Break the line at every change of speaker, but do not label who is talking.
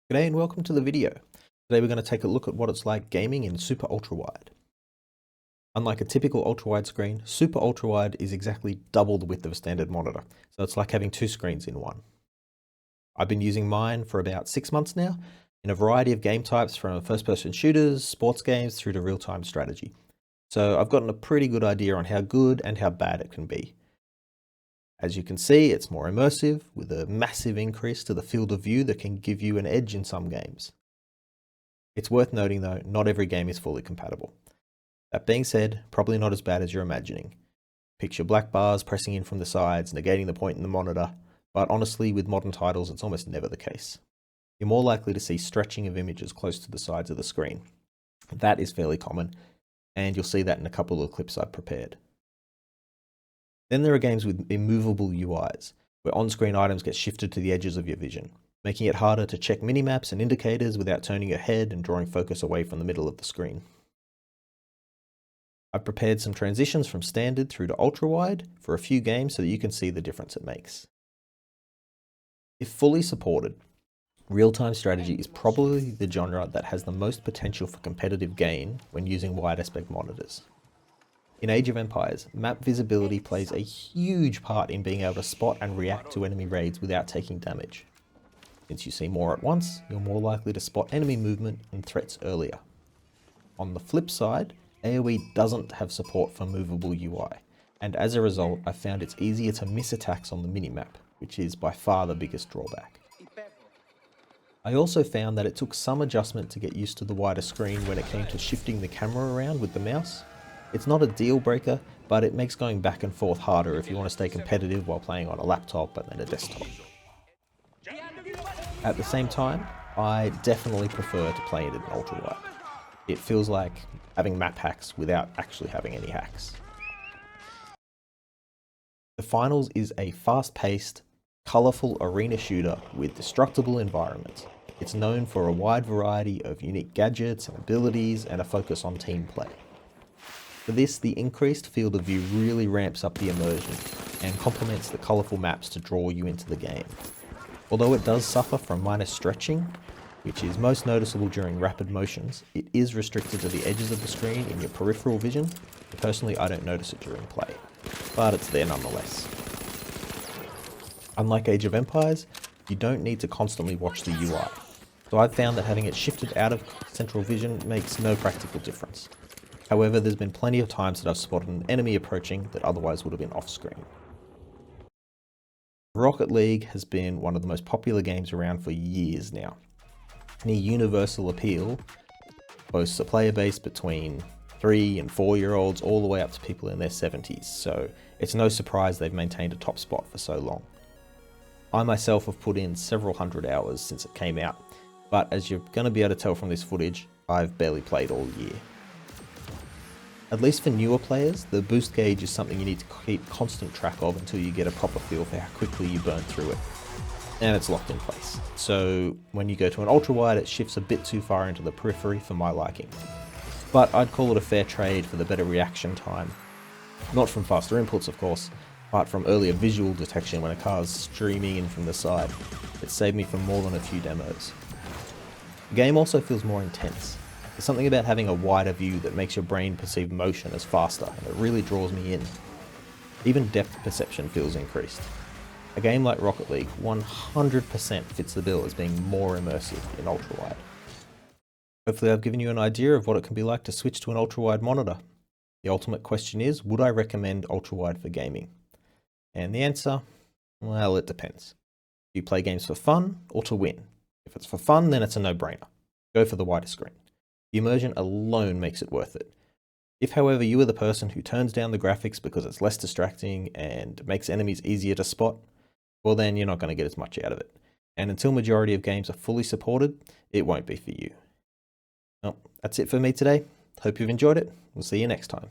G'day and welcome to the video. Today we're going to take a look at what it's like gaming in Super Ultrawide. Unlike a typical ultrawide screen, Super Ultrawide is exactly double the width of a standard monitor, so it's like having two screens in one. I've been using mine for about 6 months now, in a variety of game types from first-person shooters, sports games, through to real-time strategy. So I've gotten a pretty good idea on how good and how bad it can be. As you can see, it's more immersive, with a massive increase to the field of view that can give you an edge in some games. It's worth noting though, not every game is fully compatible. That being said, probably not as bad as you're imagining. Picture black bars pressing in from the sides, negating the point in the monitor, but honestly with modern titles it's almost never the case. You're more likely to see stretching of images close to the sides of the screen. That is fairly common, and you'll see that in a couple of clips I've prepared. Then there are games with immovable UIs, where on-screen items get shifted to the edges of your vision, making it harder to check minimaps and indicators without turning your head and drawing focus away from the middle of the screen. I've prepared some transitions from standard through to ultrawide for a few games so that you can see the difference it makes. If fully supported, real-time strategy is probably the genre that has the most potential for competitive gain when using wide aspect monitors. In Age of Empires, map visibility plays a huge part in being able to spot and react to enemy raids without taking damage. Since you see more at once, you're more likely to spot enemy movement and threats earlier. On the flip side, AoE doesn't have support for movable UI, and as a result, I found it's easier to miss attacks on the minimap, which is by far the biggest drawback. I also found that it took some adjustment to get used to the wider screen when it came to shifting the camera around with the mouse. It's not a deal breaker, but it makes going back and forth harder if you want to stay competitive while playing on a laptop and then a desktop. At the same time, I definitely prefer to play it in ultrawide. It feels like having map hacks without actually having any hacks. The Finals is a fast-paced, colourful arena shooter with destructible environments. It's known for a wide variety of unique gadgets and abilities and a focus on team play. For this, the increased field of view really ramps up the immersion and complements the colourful maps to draw you into the game. Although it does suffer from minor stretching, which is most noticeable during rapid motions, it is restricted to the edges of the screen in your peripheral vision. Personally, I don't notice it during play, but it's there nonetheless. Unlike Age of Empires, you don't need to constantly watch the UI, so I've found that having it shifted out of central vision makes no practical difference. However, there's been plenty of times that I've spotted an enemy approaching that otherwise would have been off-screen. Rocket League has been one of the most popular games around for years now. Near universal appeal, boasts a player base between 3 and 4-year-olds all the way up to people in their 70s, so it's no surprise they've maintained a top spot for so long. I myself have put in several hundred hours since it came out, but as you're going to be able to tell from this footage, I've barely played all year. At least for newer players, the boost gauge is something you need to keep constant track of until you get a proper feel for how quickly you burn through it. And it's locked in place. So when you go to an ultrawide, it shifts a bit too far into the periphery for my liking. But I'd call it a fair trade for the better reaction time. Not from faster inputs, of course, but from earlier visual detection when a car's streaming in from the side. It saved me from more than a few demos. The game also feels more intense. There's something about having a wider view that makes your brain perceive motion as faster, and it really draws me in. Even depth perception feels increased. A game like Rocket League 100% fits the bill as being more immersive in ultrawide. Hopefully I've given you an idea of what it can be like to switch to an ultrawide monitor. The ultimate question is, would I recommend ultrawide for gaming? And the answer, well, it depends. Do you play games for fun or to win? If it's for fun, then it's a no-brainer. Go for the wider screen. The immersion alone makes it worth it. If, however, you are the person who turns down the graphics because it's less distracting and makes enemies easier to spot, well then you're not going to get as much out of it. And until majority of games are fully supported, it won't be for you. Well, that's it for me today. Hope you've enjoyed it. We'll see you next time.